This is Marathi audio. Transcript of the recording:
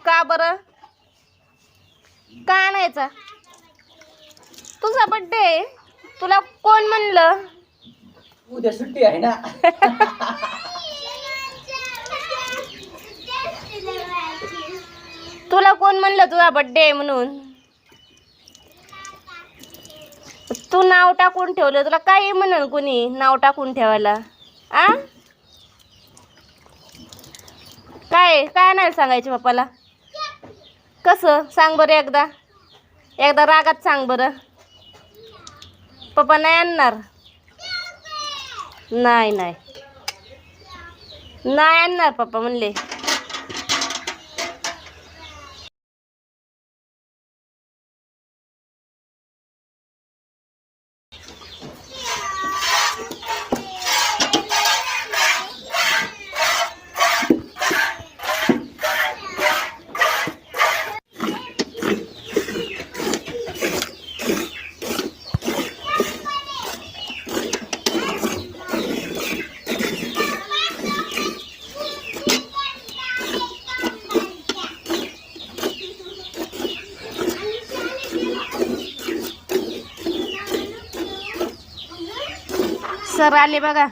का बरं? का आणायचा? तुझा बर्थडे तुला कोण म्हणलं? उद्या सुट्टी आहे ना. तुला कोण म्हणलं तुझा बर्थडे म्हणून? तू नाव टाकून ठेवलं. तुला काही म्हणल कोणी नाव टाकून ठेवायला? आ काय काय नाही सांगायचे पप्पाला? कसं सांग बरं एकदा. एकदा रागात सांग बरं. पप्पा नाही आणणार. नाही नाही नाही आणणार पप्पा म्हणले. सर आले बघा.